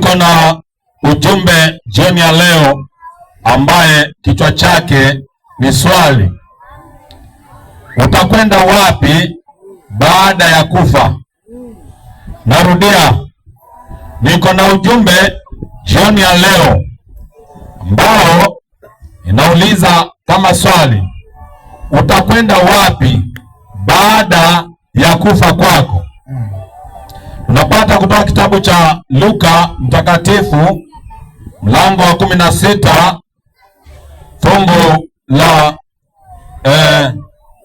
Niko na ujumbe jioni ya leo ambaye kichwa chake ni swali: utakwenda wapi baada ya kufa? Narudia, niko na ujumbe jioni ya leo ambao inauliza kama swali: utakwenda wapi baada ya kufa kwako? Unapata kutoka kitabu cha Luka mtakatifu mlango wa 16 fungu la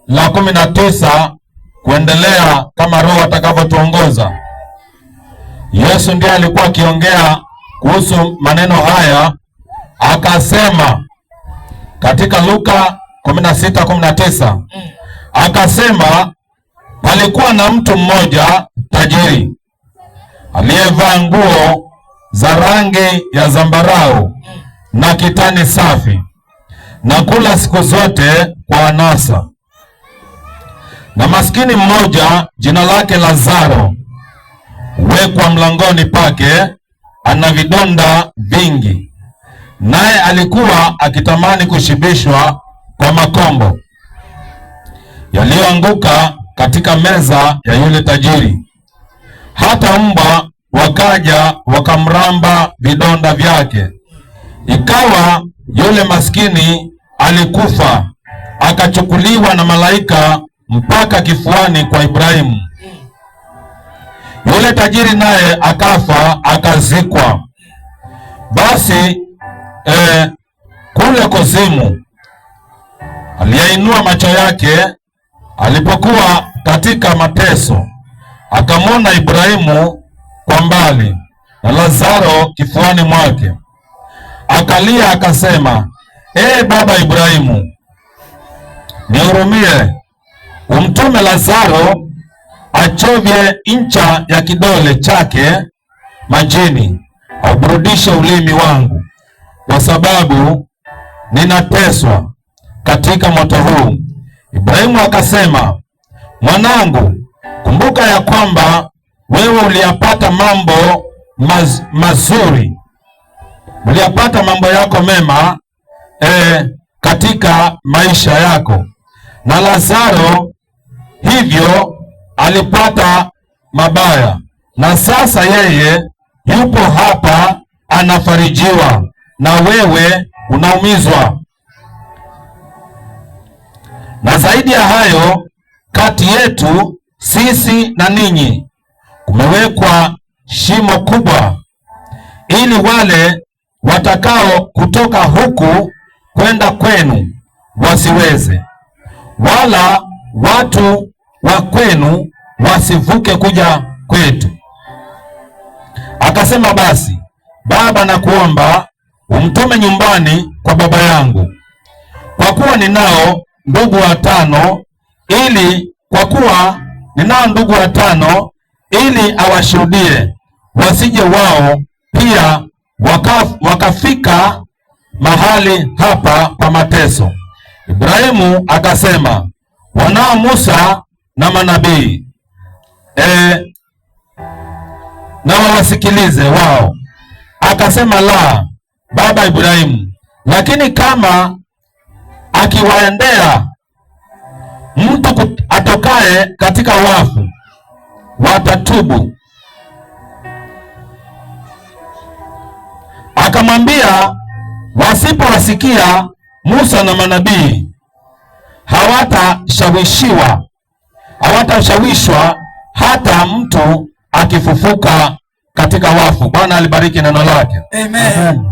19 kuendelea, kama Roho atakavyotuongoza. Yesu ndiye alikuwa akiongea kuhusu maneno haya, akasema katika Luka 16:19 akasema, palikuwa na mtu mmoja tajiri aliyevaa nguo za rangi ya zambarau na kitani safi, na kula siku zote kwa anasa. Na maskini mmoja jina lake Lazaro wekwa mlangoni pake, ana vidonda vingi, naye alikuwa akitamani kushibishwa kwa makombo yaliyoanguka katika meza ya yule tajiri. Hata mbwa wakaja wakamramba vidonda vyake. Ikawa yule maskini alikufa, akachukuliwa na malaika mpaka kifuani kwa Ibrahimu. Yule tajiri naye akafa, akazikwa. Basi kule kuzimu aliyeinua macho yake alipokuwa katika mateso, akamwona Ibrahimu kwa mbali na Lazaro kifuani mwake. Akalia akasema, baba Ibrahimu, nihurumie, umtume Lazaro achovye ncha ya kidole chake majini, auburudishe ulimi wangu, kwa sababu ninateswa katika moto huu. Ibrahimu akasema, mwanangu, kumbuka ya kwamba wewe uliyapata mambo mazuri, uliyapata mambo yako mema katika maisha yako, na Lazaro hivyo alipata mabaya, na sasa yeye yupo hapa anafarijiwa, na wewe unaumizwa. Na zaidi ya hayo, kati yetu sisi na ninyi kumewekwa shimo kubwa, ili wale watakao kutoka huku kwenda kwenu wasiweze, wala watu wa kwenu wasivuke kuja kwetu. Akasema, basi baba, nakuomba umtume nyumbani kwa baba yangu, kwa kuwa ninao ndugu watano, ili awashuhudie, wasije wao pia wakafika mahali hapa pa mateso. Ibrahimu akasema, wanao Musa na manabii, na wawasikilize wao. Akasema, la, baba Ibrahimu, lakini kama akiwaendea mtu atokaye katika wafu, watatubu. Akamwambia, wasipowasikia Musa na manabii, hawatashawishwa hata mtu akifufuka katika wafu. Bwana alibariki neno lake. Amen.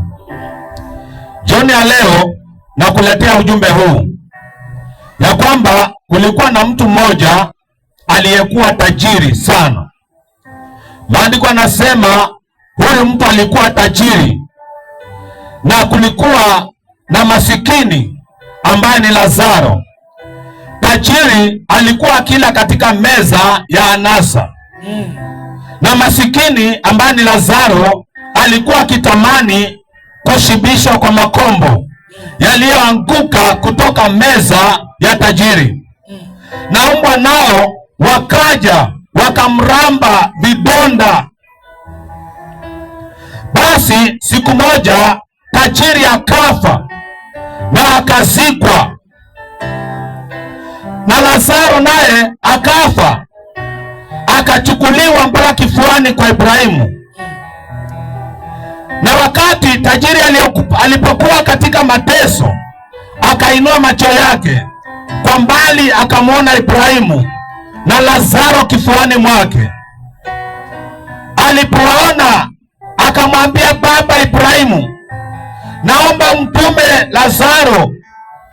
Jioni ya leo nakuletea ujumbe huu ya kwamba kulikuwa na mtu mmoja aliyekuwa tajiri sana. Maandiko yanasema huyu mtu alikuwa tajiri, na kulikuwa na masikini ambaye ni Lazaro. Tajiri alikuwa akila katika meza ya anasa, na masikini ambaye ni Lazaro alikuwa akitamani kushibishwa kwa makombo yaliyoanguka kutoka meza ya tajiri. Na mbwa nao wakaja wakamramba vidonda. Basi siku moja tajiri akafa na akazikwa, na Lazaro naye akafa akachukuliwa mpaka kifuani kwa Ibrahimu. Na wakati tajiri alipokuwa katika mateso, akainua macho yake kwa mbali, akamwona Ibrahimu na Lazaro kifuani mwake. Alipoona akamwambia baba Ibrahimu, naomba mtume Lazaro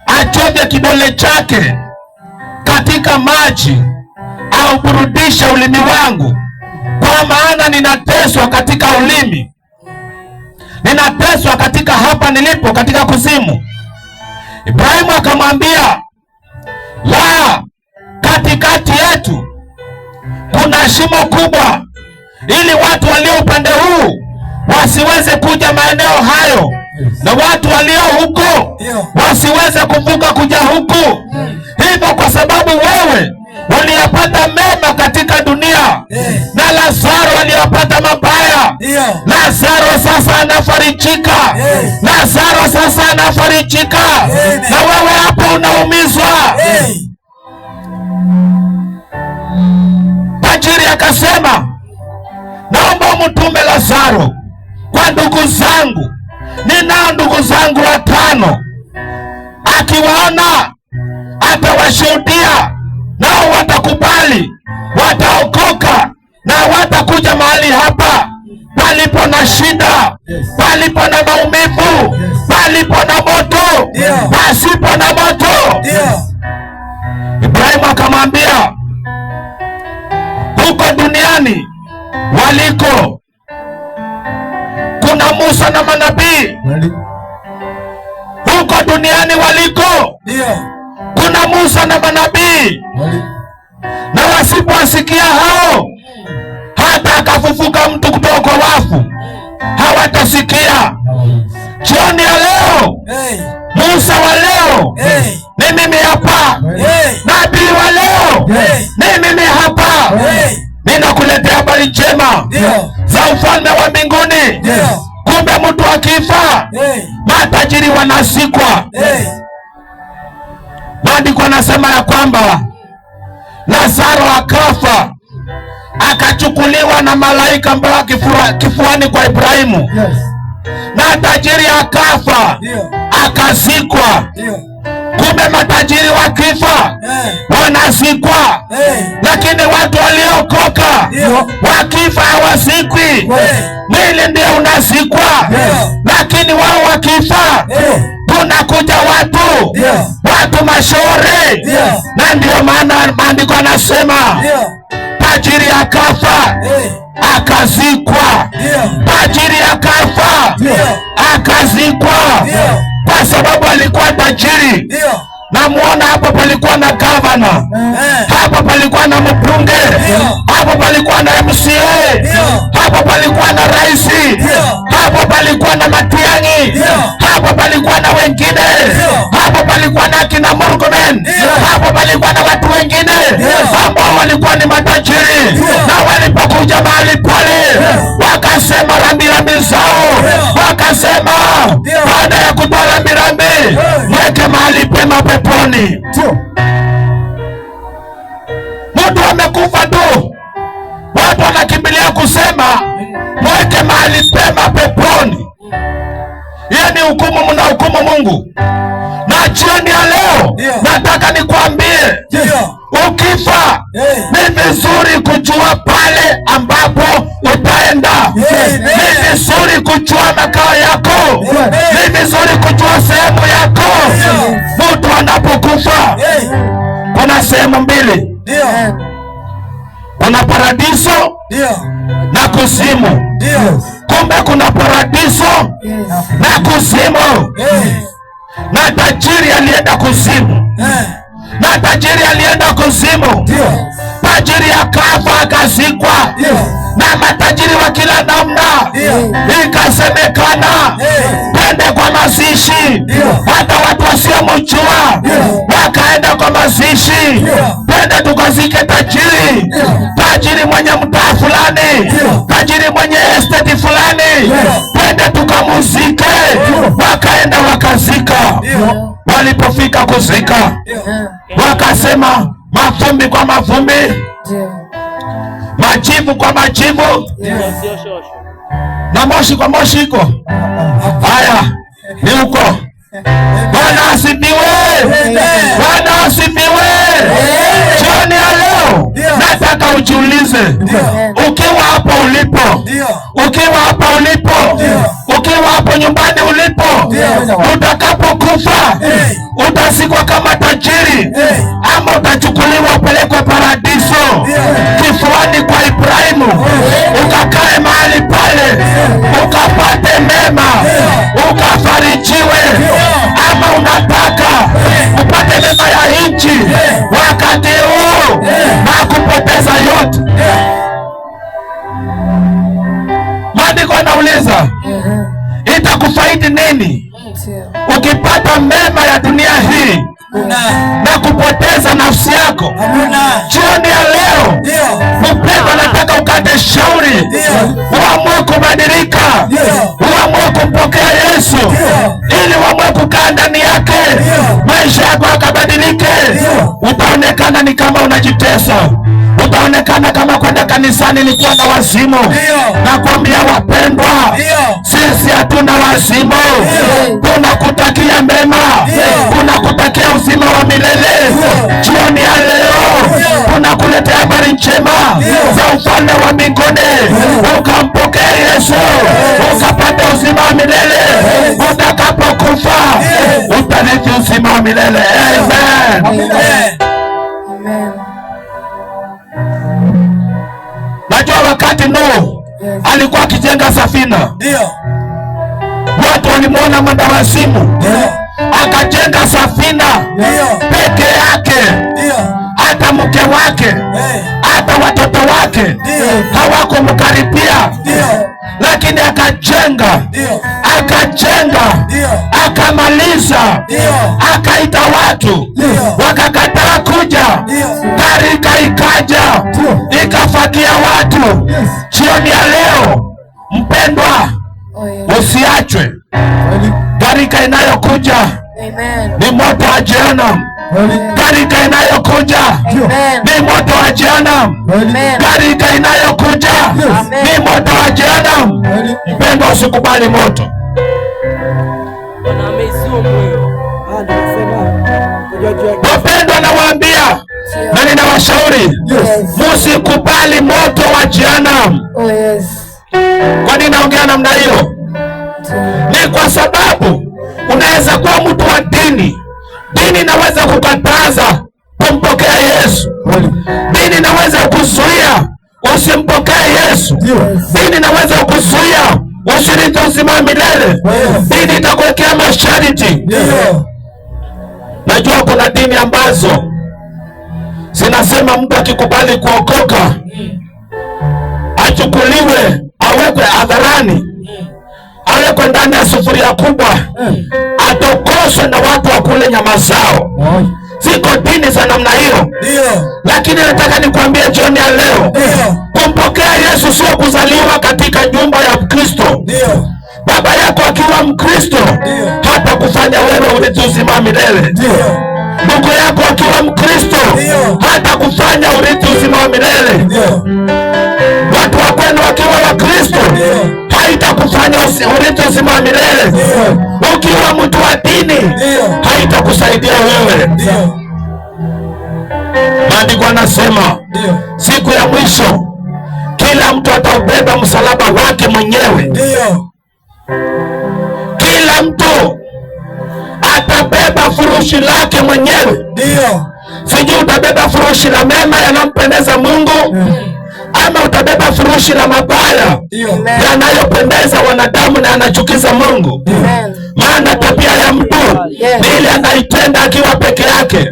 achovye kidole chake katika maji au burudishe ulimi wangu, kwa maana ninateswa katika ulimi, ninateswa katika hapa nilipo katika kuzimu. Ibrahimu akamwambia, la, katikati yetu kuna shimo kubwa, ili watu walio upande huu wasiweze kuja maeneo hayo, na watu walio huko wasiweze kuvuka kuja huku. Hivyo kwa sababu wewe uliyapata mema katika dunia, na Lazaro aliyapata mabaya, Lazaro sasa anafarijika, Lazaro sasa anafarijika, na wewe hapo unaumizwa. Tajiri akasema, naomba mtume Lazaro kwa ndugu zangu, ninao ndugu zangu 5, akiwaona atawashuhudia, nao watakubali, wataokoka, na watakuja mahali hapa palipo na shida, palipo na maumivu, palipo na moto, pasipo na moto. Ibrahimu akamwambia, huko duniani waliko kuna Musa na manabii. Huko duniani waliko kuna Musa na manabii, na wasipowasikia hao, hata akafufuka mtu kutoka kwa wafu, hawatasikia. Jioni ya leo, Musa wa leo ni mimi hapa, nabii wa leo ni mimi hapa. Ninakuletea habari njema za ufalme wa mbinguni. Kumbe mtu akifa, matajiri wanazikwa. Maandiko yanasema ya kwamba Lazaro akafa akachukuliwa na malaika mpaka kifuani kwa Ibrahimu, na tajiri akafa akazikwa. Kumbe matajiri wakifa wanazikwa, lakini watu waliokoka wakifa hawazikwi. Mwili ndio unazikwa, lakini wao wakifa tunakuja watu mashauri. Na ndio maana maandiko yanasema tajiri akafa akazikwa, tajiri akafa akazikwa, kwa sababu alikuwa tajiri. Namuona hapo palikuwa na gavana, hapo palikuwa na mbunge, hapo palikuwa na MCA, hapo palikuwa na rais, hapo palikuwa na Matiang'i, hapo palikuwa na wengine, hapo palikuwa na kina Murkomen, hapo palikuwa na watu wengine ambao walikuwa ni matajiri. Na walipokuja mahali pale, wakasema rambirambi zao, wakasema baada ya kutoa rambirambi, mweke mahali pema peponi. Mtu amekufa tu, watu wanakimbilia kusema mweke mahali pema peponi. Hiyo ni hukumu, mna hukumu Mungu. Na jioni ya leo nataka nikwambie, ukifa ni vizuri kujua pale ambapo utaenda. Ni vizuri kujua makao yako, ni vizuri kujua sehemu yako. Mtu anapokufa kuna sehemu mbili, kuna paradiso na kuzimu. Kumbe kuna paradiso na kuzimu. Na tajiri alienda kuzimu, na tajiri alienda kuzimu. Tajiri akafa akazikwa, na matajiri wa kila namna. Ikasemekana twende kwa mazishi, hata watu wasiomjua wakaenda kwa mazishi. Twende tukazike tajiri, tajiri mwenye mtaa fulani, tajiri mwenye estate fulani. Twende uzike. Wakaenda wakazika. Walipofika kuzika, wakasema mavumbi kwa mavumbi, majivu kwa majivu, na moshi kwa moshi. Iko haya ni huko. Bwana asifiwe! Bwana asifiwe! Jioni ya leo nataka ujiulize, ukiwa hapo ulipo, ukiwa hapa ulipo, ukiwa hapo nyumbani ulipo, utakapokufa utazikwa kama tajiri ama utachukuliwa upelekwe paradiso, kifuani kwa Ibrahimu, ukakae mahali pale ukapate mema, ukafarijiwe. Ama unataka upate mema ya nchi wakati huu na kupoteza yote? Maandiko yanauliza, itakufaidi nini ukipata mema ya dunia hii na kupoteza nafsi yako? Jioni ya leo mpendwa, nataka ukate shauri, uamue kubadilika, uamue kumpokea Yesu ili uamue kukaa ndani yake, maisha yako yakabadilike. Utaonekana ni kama unajitesa, utaonekana kama kwenda kanisani ni kuwa na wazimu. Nakwambia wapendwa, sisi hatuna wazimu. Tunakutakia mema, tunakutakia uzima wa milele. Jioni ya leo tunakuletea habari njema za ufalme wa mbinguni. Ukampokea Yesu ukapata uzima wa milele. Utakapokufa utarithi uzima wa milele. Amen. Najua wakati Nuhu alikuwa akijenga safina, watu walimwona mwendawazimu, akajenga safina peke yake. Hata mke wake, hata watoto wake hawakumkaribia, lakini akajenga, akamaliza, akaita watu, wakakataa kuja. Gharika ikaja, ikafagia watu. Jioni ya leo mpendwa, usiachwe. Gharika inayokuja ni moto wa Jehanamu. Gharika inayokuja ni moto wa Jehanamu. Gharika inayokuja ni moto wa Jehanamu. Mpendwa, usikubali moto. Wapendwa, nawaambia na ninawashauri, musikubali moto wa Jehanamu. Kwa nini naongea namna hiyo? Ni kwa sababu unaweza kuwa mtu wa dini. Dini inaweza kukataza kumpokea Yesu. Dini inaweza kuzuia usimpokee Yesu. Dini inaweza kuzuia usirithi uzima wa milele. Dini itakuwekea masharti. Najua kuna dini ambazo zinasema mtu akikubali kuokoka achukuliwe, awekwe hadharani, awekwe ndani ya sufuria kubwa, atokoswe na watu wakule nyama zao. Ziko dini za namna hiyo. Lakini nataka nikwambie jioni ya leo, kumpokea Yesu sio kuzaliwa katika nyumba ya Kristo. Baba yako akiwa Mkristo hata kufanya wewe urithi uzima wa milele. Ndugu yako akiwa Mkristo hata kufanya urithi uzima wa milele. Watu wa kwenu wakiwa Wakristo haitakufanya urithi uzima wa milele. Ukiwa mtu wa dini haitakusaidia wewe. Maandiko yanasema siku ya mwisho kila mtu ataubeba msalaba wake mwenyewe. Kila mtu atabeba furushi lake mwenyewe. Sijui utabeba furushi la mema yanayompendeza Mungu ama utabeba furushi la mabaya yanayopendeza wanadamu na yanachukiza Mungu. Maana tabia ya mtu ni ile anaitenda akiwa peke yake.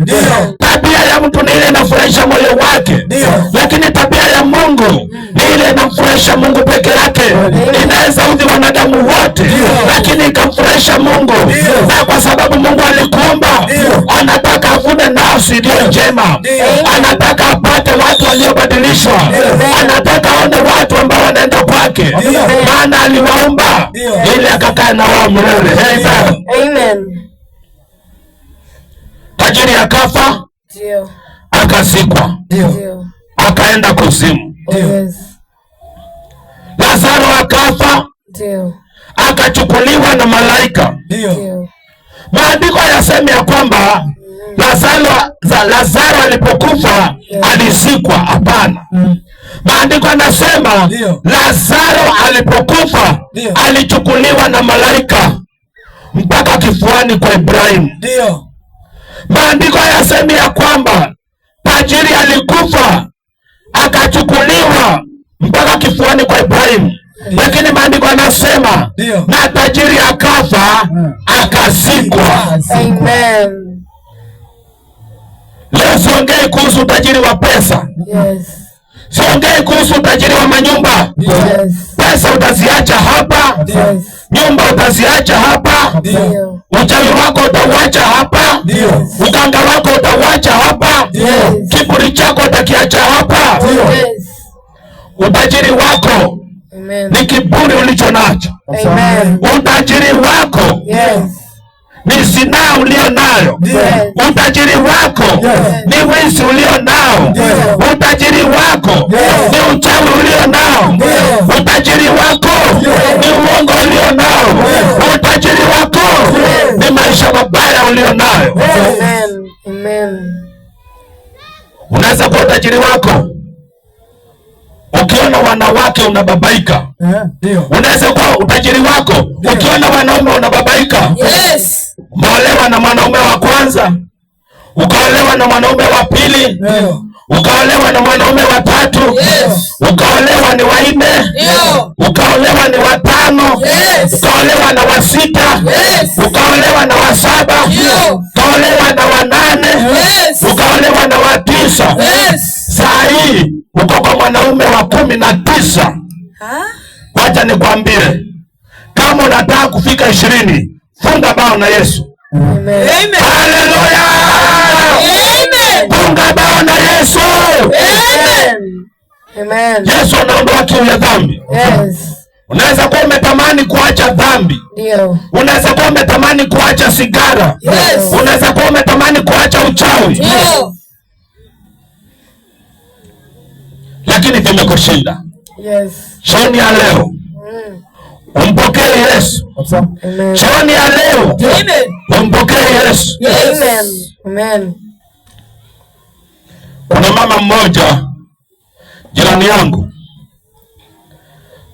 Tabia ya mtu ni ile inafurahisha moyo wake. Lakini tabia ya Mungu ni ile inamfurahisha Mungu peke yake. Inaweza udhi wanadamu wote, lakini ikamfurahisha Mungu. Na kwa sababu Mungu alikuumba, anataka avune nafsi iliyo njema. Anataka apate watu waliobadilishwa. Anataka aone watu ambao wanaenda kwake. wake, maana aliwaumba ili akakaa na wao milele. Amen. Tajiri akafa, akazikwa, akaenda kuzimu. Lazaro akafa, akachukuliwa na malaika. Maandiko yasema ya kwamba Lazaro alipokufa alizikwa? Hapana. Maandiko yanasema Lazaro alipokufa alichukuliwa na malaika mpaka kifuani kwa Ibrahimu. Maandiko yasema ya kwamba tajiri alikufa akachukuliwa mpaka kifuani kwa Ibrahimu. Lakini maandiko yanasema na tajiri akafa akazikwa. Amen. Leo siongei kuhusu utajiri wa pesa. Siongei kuhusu utajiri wa manyumba. Pesa utaziacha hapa. Nyumba utaziacha hapa. Uchawi wako utauacha hapa. Uganga wako utauacha hapa. Kiburi chako utakiacha hapa. Utajiri wako ni kiburi ulicho nacho. Utajiri wako ni zinaa ulio nayo. Utajiri wako ni wizi ulio nao. Utajiri wako ni uchawi ulio nao. Utajiri wako ni uongo ulio nao. Utajiri wako ni maisha mabaya ulio nayo. Unaweza kuwa utajiri wako ukiona wanawake unababaika. Unaweza kuwa utajiri wako ukiona wanaume unababaika. Umeolewa na mwanaume wa kwanza, ukaolewa na mwanaume wa pili, ukaolewa na mwanaume wa tatu, ukaolewa ni wa nne, ukaolewa ni wa tano, ukaolewa na wa sita, ukaolewa na wa saba, ukaolewa na wa nane, ukaolewa na wa tisa. Saa hii uko kwa mwanaume wa 19. Wacha nikwambie, kama unataka kufika 20, funga bao na Yesu. Amen. Haleluya. Amen. Funga bao na Yesu. Amen. Amen. Yesu anaondoa kiu ya dhambi. Yes. Unaweza kuwa umetamani kuacha dhambi. Ndio. Unaweza kuwa umetamani kuacha sigara. Yes. Unaweza kuwa umetamani kuacha uchawi. Ndio. Lakini vimekushinda. Yes. Jioni ya leo umpokee Yesu. Jioni ya leo umpokee Yesu. Amen. Amen. Kuna mama mmoja jirani yangu,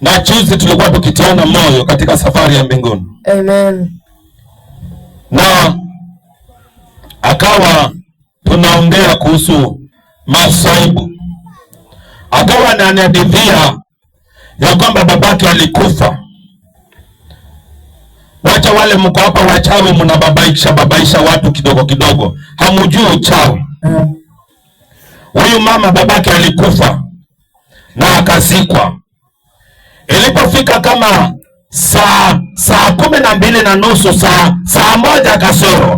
na juzi tulikuwa tukitiana moyo katika safari ya mbinguni. Amen. Na akawa tunaongea kuhusu masaibu. Akawa ananihadithia ya kwamba babake alikufa. Wacha wale mko hapa wachawi mnababaisha watu kidogo kidogo, hamujui uchawi. Huyu mama babake alikufa na akazikwa. Ilipofika kama saa 12:30, saa 1 kasoro.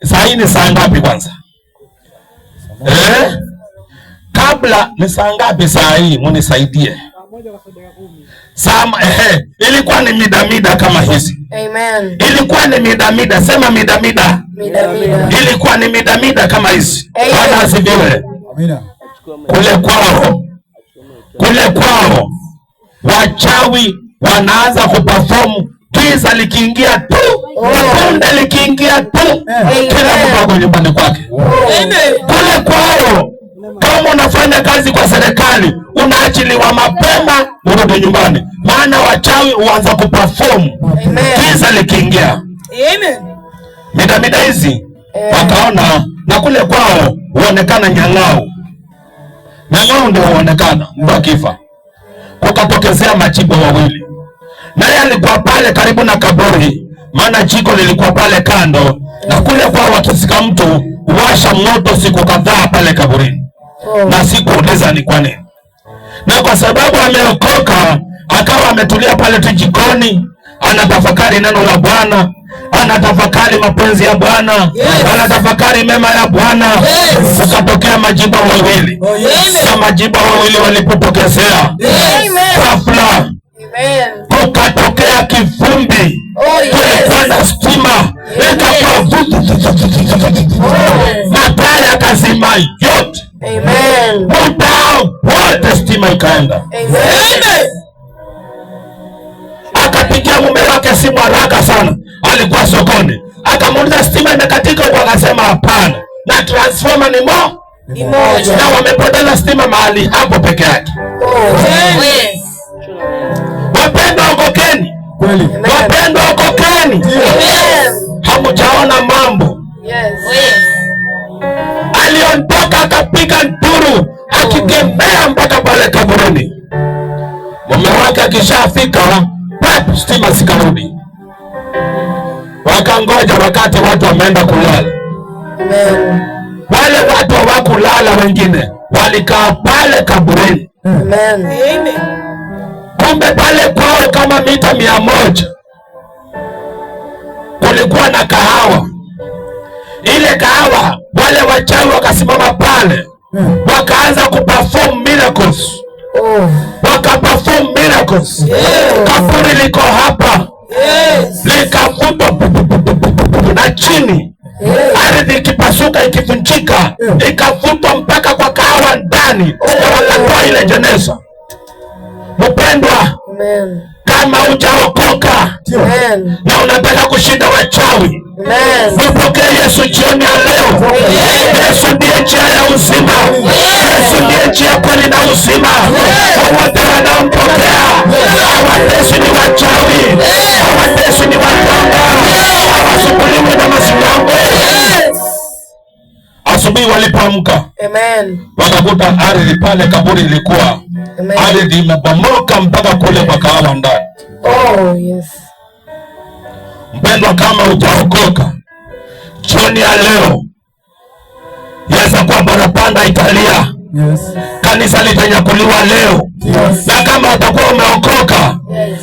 Saa hii ni saa ngapi kwanza? Kabla ni saa ngapi saa hii? Munisaidie. Ilikuwa ni mida kama hizi. Amen. Ilikuwa ni mida, sema mida. Ilikuwa ni mida kama hizi. Bwana asifiwe. Amina. Kule kwao wachawi wanaanza kuperform. Giza likiingia tu, punde likiingia tu, kila mtu ako nyumbani kwake. Kule kwao, kama unafanya kazi kwa serikali, unaachiliwa mapema urudi nyumbani, maana wachawi huanza kuperform giza likiingia. Amen. Mida hizi wakaona, na kule kwao huonekana nyang'au ndio huonekana mtu akifa. Kukatokezea machibo wawili, naye alikuwa pale karibu na kaburi, maana jiko lilikuwa pale kando, na kule kwao wakisika mtu washa moto siku kadhaa pale kaburini. Na sikuuliza ni kwa nini. Na kwa sababu ameokoka, akawa ametulia pale tu jikoni, anatafakari neno la Bwana, anatafakari mapenzi ya Bwana, anatafakari mema ya Bwana. Ukatokea majibu wawili. Na majibu wawili walipotokezea, ghafla kukatokea kivumbi, kulikuwa na stima ikakuwa mataa yakazima yote, muda wote stima ikaenda. Akapigia mume wake simu haraka sana, alikuwa sokoni, akamuuliza stima imekatika huko, akasema hapana, na transformer ni moja, na wamepoteza stima mahali hapo peke yake. Wapendwa okokeni, wapendwa okokeni, hamujaona mambo. Aliondoka akapiga nduru akikemea mpaka pale kaburini. Mume wake akishafika, stima zikarudi. Wakangoja wakati watu wameenda kulala. Wale watu hawakulala, wengine walikaa pale kaburini. Kumbe pale kwao kama mita 100 kulikuwa na kahawa. Ile kahawa, wale wachawi wakasimama pale, wakaanza kuperform miracles. Wakaperform miracles. Kaburi liko hapa, likavutwa na chini, ardhi ikipasuka, ikivunjika, ikavutwa mpaka kwa kahawa ndani, wakatoa ile jeneza. Mpendwa, kama hujaokoka na unataka kushinda wachawi, mpokee Yesu jioni ya leo. Yesu ndiye njia ya uzima. Yesu ndiye njia, kweli na uzima. Wote wanaompokea hawateswi ni wachawi, hawateswi ni waganga, hawasumbuliwi na masimango. Asubuhi walipoamka, wakakuta ardhi pale kaburi ilikuwa ardhi imebomoka mpaka kule kwa kahawa ndani. Mpendwa, kama hujaokoka jioni ya leo, yaweza kuwa barabara italia, kanisa litanyakuliwa leo. Na kama utakuwa umeokoka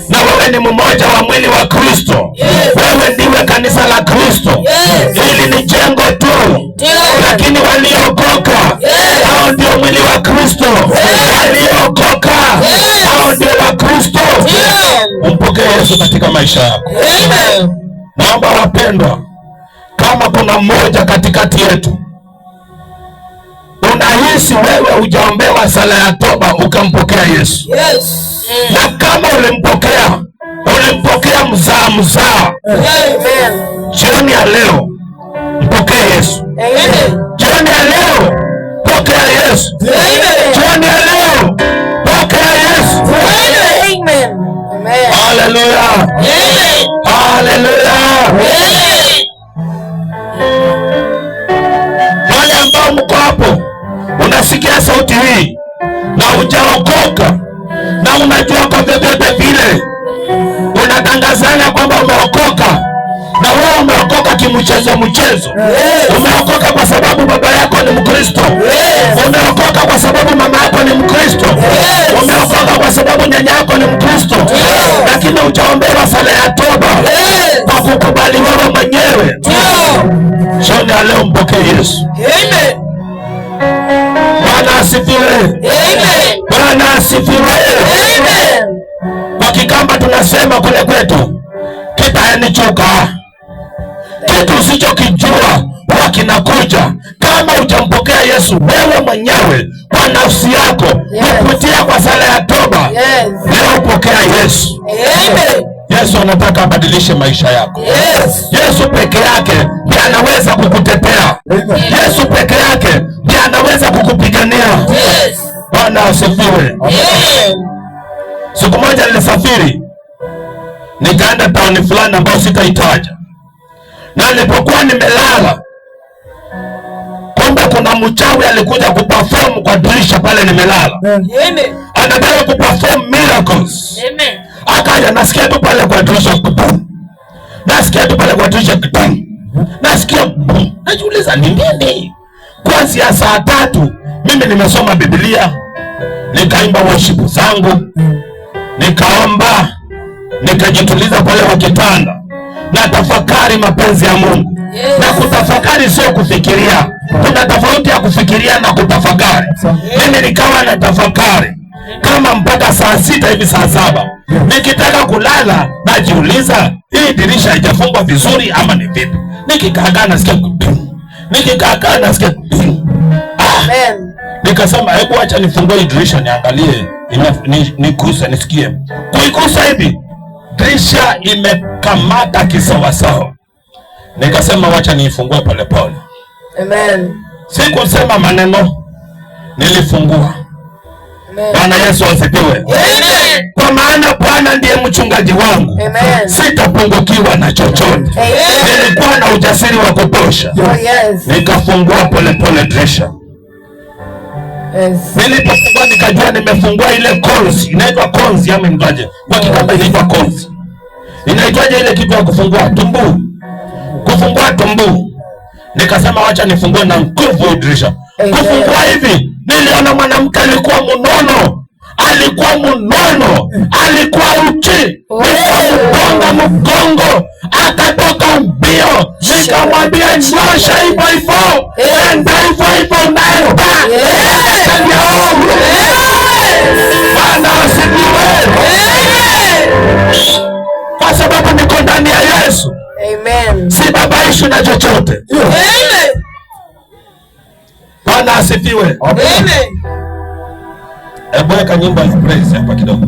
na wewe ni mmoja wa mwili wa Kristo, wewe ndiwe kanisa la Kristo. Hili ni jengo tu, lakini waliokoka hao ndio mwili wa Kristo. Waliokoka hao ndio wa Kristo. Umpokee Yesu katika maisha yako. Naomba wapendwa, kama kuna mmoja katikati yetu unahisi wewe hujaombewa sala ya toba, ukampokea Yesu. Na kama ulimpokea mzaa. Jioni ya leo mpokee Yesu. Jioni ya leo pokea Yesu. Jioni ya leo pokea Yesu. Haleluya. Haleluya. Wale ambao mko hapo unasikia sauti hii na hujaokoka, na unajua kwa vyovyote vile unatangazana kwamba umeokoka, na wewe umeokoka kimchezo. Umeokoka kwa sababu baba yako ni Mkristo. Umeokoka kwa sababu mama yako ni Mkristo. Umeokoka kwa sababu nyanya yako ni Mkristo. Lakini hujaombewa sala ya toba kwa kukubali wewe mwenyewe. Jioni ya leo mpokee Yesu. Bwana asifiwe. Bwana asifiwe. Kwa Kikamba tunasema kule kwetu, kitanichuka. Kitu usichokijua huwa kinakuja. Kama hujampokea Yesu wewe mwenyewe kwa nafsi yako kupitia kwa sala ya toba, leo pokea Yesu. Yesu anataka abadilishe maisha yako. Yesu peke yake ndiye anaweza kukutetea. Yesu peke yake ndiye anaweza kukupigania. Bwana asifiwe. Siku moja nilisafiri, nikaenda town fulani ambayo sitaitaja, na nilipokuwa nimelala, kumbe kuna mchawi alikuja kuperform kwa dirisha pale nimelala. Anataka kuperform miracles. Akaja, nasikia tu pale kwa dirisha kutu, nasikia tu pale kwa dirisha kutu, nasikia. Najiuliza ni nini? Kuanzia saa 3 mimi nimesoma Biblia, nikaimba worship zangu, nikaomba, nikajituliza pale kwa kitanda na tafakari mapenzi ya Mungu. Na kutafakari sio kufikiria. Kuna tofauti ya kufikiria na kutafakari. Mimi nikawa na tafakari kama mpaka saa 6 hivi saa 7. Nikitaka kulala najiuliza, hii dirisha haijafungwa vizuri ama ni vipi? Nikikaa nasikia nikikaa nasikia Amen. Nikasema hebu acha nifungue hii dirisha niangalie, nikuse nisikie. Kuikusa hivi dirisha imekamata kisawasawa. Nikasema wacha niifungue polepole. Amen. Sikusema maneno, nilifungua. Bwana Yesu asifiwe. Amen. Kwa maana Bwana ndiye mchungaji wangu. Amen. Sitapungukiwa na chochote. Nilikuwa na ujasiri wa kutosha. Oh, yes. Nikafungua polepole dirisha. Yes. Nilipofungua nikajua nimefungua ile konzi. Inaitwa konzi ama inaitwaje? Kwa Kikamba inaitwa konzi. Inaitwaje ile kitu ya kufungua? Tumbu. Kufungua tumbu. Nikasema wacha nifungue na nguvu dirisha. Kufungua hivi niliona mwanamke alikuwa mnono. Alikuwa uchi. Nikamgonga mgongo, akatoka mbio. Nikamwambia nyosha hivyo hivyo. Enda hivyo hivyo nayo. Bwana asifiwe. Kwa sababu niko ndani ya Yesu. Amen. Si babaishwi na chochote. Amen. Bwana asifiwe. Amen. Hebu weka nyimbo ya praise hapa kidogo.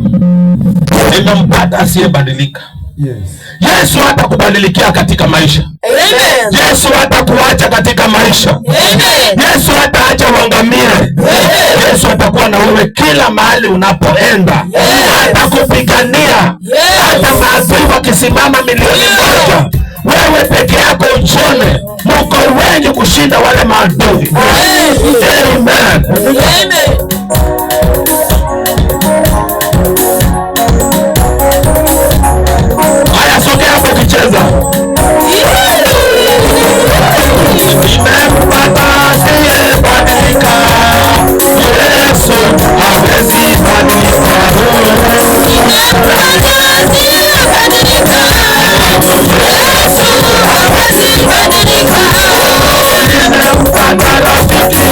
Nimempata asiyebadilika. Yes. Yesu hatakubadilikia katika maisha. Amen. Yesu hatakuacha katika maisha. Amen. Yesu hataacha uangamie. Yesu atakuwa na wewe kila mahali unapoenda. Hatakupigania. Hata maadui wakisimama milioni moja, wewe peke yako uchone, mko wengi kushinda wale maadui. Amen. Amen. Haya, sogea hapo kicheza. Nimempata asiyebadilika. Yesu hawezi badilika. Nimempata rafiki.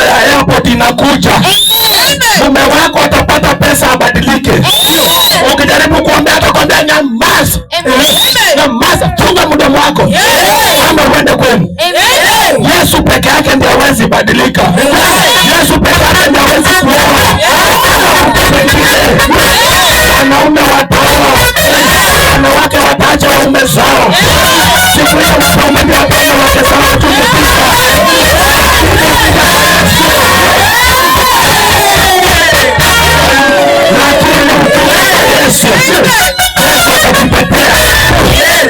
ya airport inakuja. Mume wako atapata pesa abadilike. Ukijaribu kuombea atakwambia nyamaza. Nyamaza, funga mdomo wako. Kama uende kwenu. Yesu peke yake ndiye hawezi badilika. Yesu peke yake ndiye hawezi kuoa. Wanaume wataoa, wanawake wataacha waume zao. Siku hiyo wanaume ndio wapenda wake zao tumepita. Lakini Yesu atakutetea. Yesu atakutetea.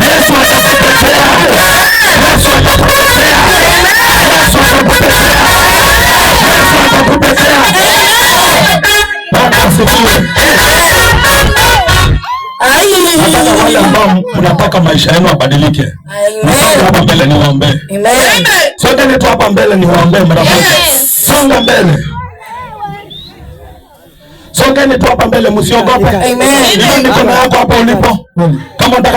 Yesu atakutetea. Yesu atakutetea. Yesu atakutetea. Bwana asifiwe. Nataka wale ambao mnataka maisha yenu abadilike. Hapa mbele niwaombee. Amen. Sote ni tu hapa mbele niwaombee mara moja. Songa mbele. Songa ni tu hapa mbele msiogope. Amen. Ndio mikono yako hapo ulipo. Kama